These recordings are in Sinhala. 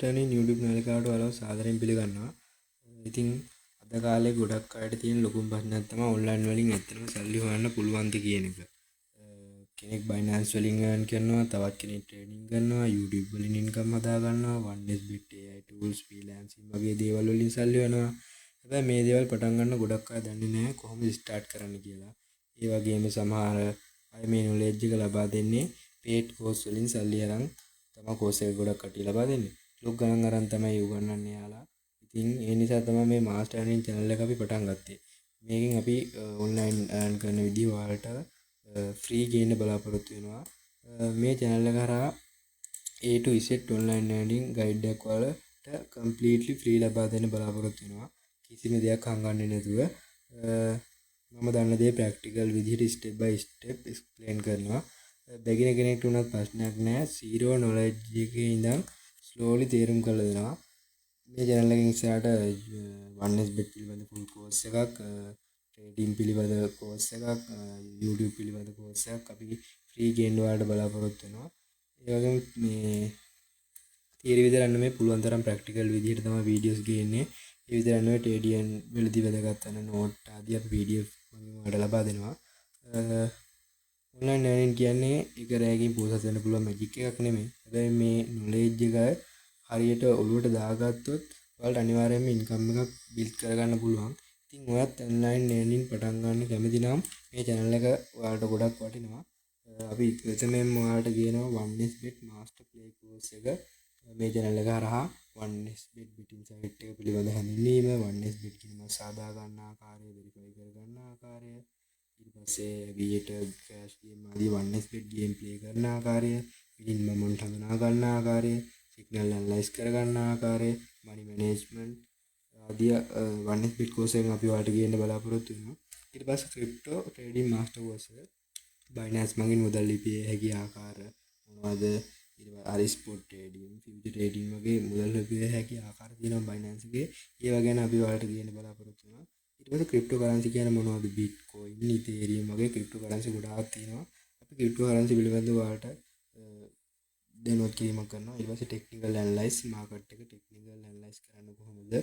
turning YouTube නාලිකාවට ඔයාලව සාදරයෙන් පිළිගන්නවා. ඉතින් අද කාලේ ගොඩක් අයට තියෙන ලොකුම ප්‍රශ්නයක් තමයි ඔන්ලයින් වලින් ඇත්තටම සල්ලි හොයන්න පුළුවන්ද කියන එක. කෙනෙක් Binance වලින් earn කරනවා, තවත් කෙනෙක් trading කරනවා, YouTube වලින් income හදා ගන්නවා, OneSbet AI tools, freelancing වගේ දේවල් වලින් සල්ලි හොයනවා. හැබැයි මේ දේවල් පටන් ගන්න ගොඩක් අය දන්නේ නැහැ කොහොමද start කරන්න කියලා. ඒ වගේම සමහර අය මේ knowledge එක ලබා දෙන්නේ paid course වලින් සල්ලි අරන් තමයි course එක ගොඩක් කට්ටිය ලබා දෙන්නේ. ලොක් ගණන් අරන් තමයි උගන්වන්නේ යාලා. ඉතින් ඒ නිසා තමයි මේ master earning channel එක අපි පටන් ගත්තේ. මේකෙන් අපි online earn කරන විදිහ ඔයාලට free ගේන්න බලාපොරොත්තු වෙනවා. මේ channel එක හරහා A to Z online earning guide එකක් ඔයාලට completely free ලබා දෙන්න බලාපොරොත්තු වෙනවා. කිසිම දෙයක් හංගන්නේ නැතුව මම දන්න දේ ප්‍රැක්ටිකල් විදිහට step by step explain කරනවා. beginner කෙනෙක්ට උනත් ප්‍රශ්නයක් නැහැ. zero knowledge එකේ ඉඳන් slowly තේරුම් කරලා දෙනවා. මේ channel එකෙන් ඉස්සරහට OneSbet පිළිබඳ full course එකක්, trading පිළිබඳ course එකක්, YouTube පිළිබඳ course එකක් අපි free ගේන්න ඔයාලට බලාපොරොත්තු වෙනවා. ඒ වගේම මේ theory විතරක් නෙමෙයි පුළුවන් තරම් practical විදිහට තමයි videos ගේන්නේ. ඒ විතරක් නෙමෙයි trading වලදී වැදගත් වෙන note ආදී අපි PDF වලින් ඔයාලට ලබා දෙනවා. online earning කියන්නේ එක රැයකින් පොසත් වෙන්න පුළුවන් මැජික් එකක් නෙමෙයි. හැබැයි මේ knowledge එක හරියට ඔළුවට දාගත්තොත් ඔයාලට අනිවාර්යයෙන්ම income එකක් build කරගන්න පුළුවන්. ඉතින් ඔයත් online earning පටන් ගන්න කැමති නම් මේ channel එක ඔයාලට ගොඩක් වටිනවා. අපි ප්‍රථමයෙන්ම ඔයාලට කියනවා OneSbet master play course එක. මේ channel එක හරහා OneSbet betting site එක පිළිබඳ හැඳින්වීම, OneSbet කියන සාදා ගන්න ආකාරය, verify කර ගන්න ආකාරය, ඊට පස්සේ aviator cash game ආදී OneSbet game play කරන ආකාරය, win amount හඳුනා ගන්න ආකාරය, signal analyze කර ගන්න ආකාරය, money management ආදී OneSbet course එකෙන් අපි ඔයාලට ගේන්න බලාපොරොත්තු වෙනවා. ඊට පස්සේ crypto trading master course එක Binance මගින් මුදල් ලිපිය හැකි ආකාර මොනවද, ඊට පස්සේ spot trading, future trading වගේ මුදල් ලිපිය හැකි ආකාර තියෙනවා Binance එකේ. ඒවා ගැන අපි ඔයාලට ගේන්න බලාපොරොත්තු වෙනවා. ඊට පස්සේ cryptocurrency කියන්නේ මොනවද, bitcoin, ethereum වගේ cryptocurrency ගොඩාක් තියෙනවා. අපි cryptocurrency පිළිබඳව ඔයාලට දැනුවත් කිරීමක් කරනවා. ඊට පස්සේ technical analysis, market එක technical analysis කරන්න කොහොමද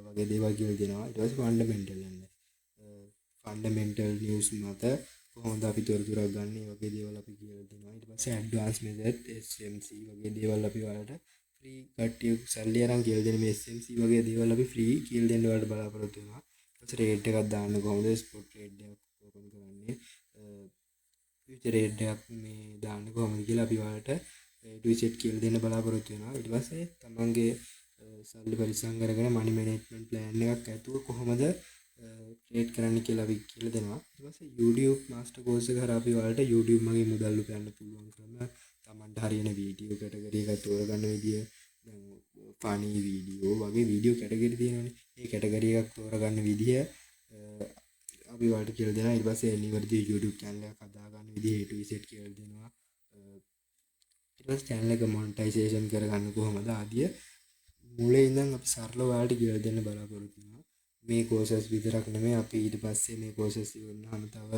වගේ දේවල් කියලා දෙනවා. ඊට පස්සේ fundamental analysis, fundamental news මත කොහොමද අපි තොරතුරක් ගන්න, මේ වගේ දේවල් අපි කියලා දෙනවා. ඊට පස්සේ advanced method, SMC වගේ දේවල් අපි ඔයාලට free කට්ටිය සල්ලි අරන් කියලා දෙන මේ SMC වගේ දේවල් අපි free කියලා දෙන්න ඔයාලට බලාපොරොත්තු වෙනවා. ඊට පස්සේ rate එකක් දාන්න කොහොමද, spot trade එකක් open කරන්නේ, future rate එකක් මේ දාන්න කොහොමද කියලා අපි ඔයාලට ටවිසෙට් කියලා දෙන්න බලාපොරොත්තු වෙනවා. ඊට පස්සේ තමන්ගේ සල්ලි පරිස්සම් කරගෙන money management plan එකක් ඇතුව කොහොමද ට්‍රේඩ් කරන්න කියලා අපි කියලා දෙනවා. ඊට පස්සේ YouTube master course එක හරහා අපි ඔයාලට YouTube මගේ මුදල් උපයන්න පුළුවන් ක්‍රම, තමන්ට හරියන වීඩියෝ කැටගරි එකක් තෝරගන්න විදිය, දැන් funny වීඩියෝ වගේ වීඩියෝ කැටගරි තියෙනවානේ. ඒ කැටගරි එකක් තෝරගන්න විදිය අපි ඔයාලට කියලා දෙනවා. ඊට පස්සේ නිවැරදි YouTube channel එකක් හදාගන්න විදිය A to Z කියලා දෙනවා. ඊට පස්සේ channel එක monetization කරගන්න කොහොමද ආදිය මුලින් ඉඳන් අපි සරලව ඔයාලට කියලා දෙන්න බලාපොරොත්තු වෙනවා. මේ courses විතරක් නෙමෙයි, අපි ඊට පස්සේ මේ courses ඉවරනහම තව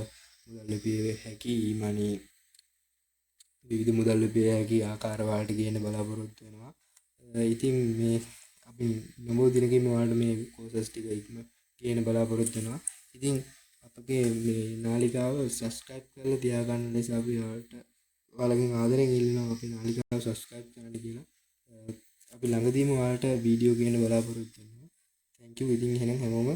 මුදල් ලිපිය හැකි money විවිධ මුදල් ලිපිය හැකි ආකාර වලට ගේන්න බලාපොරොත්තු වෙනවා. ඉතින් මේ අපි නමෝ දිනකින් ඔයාලට මේ courses ටික ඉක්ම ගේන්න බලාපොරොත්තු වෙනවා. ඉතින් අපගේ මේ නාලිකාව subscribe කරලා තියාගන්න ලෙස අපි ඔයාලගෙන් ආදරෙන් ඉල්ලනවා අපේ නාලිකාව subscribe කරන්න කියලා. අපි ළඟදීම ඔයාලට වීඩියෝ ගේන්න බලාපොරොත්තු වෙනවා. thank you. ඉතින් එහෙනම් හැමෝම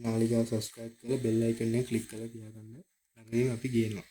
නාලිකාව subscribe කරලා bell icon එක click කරලා තියාගන්න. ළඟදීම අපි ගේනවා.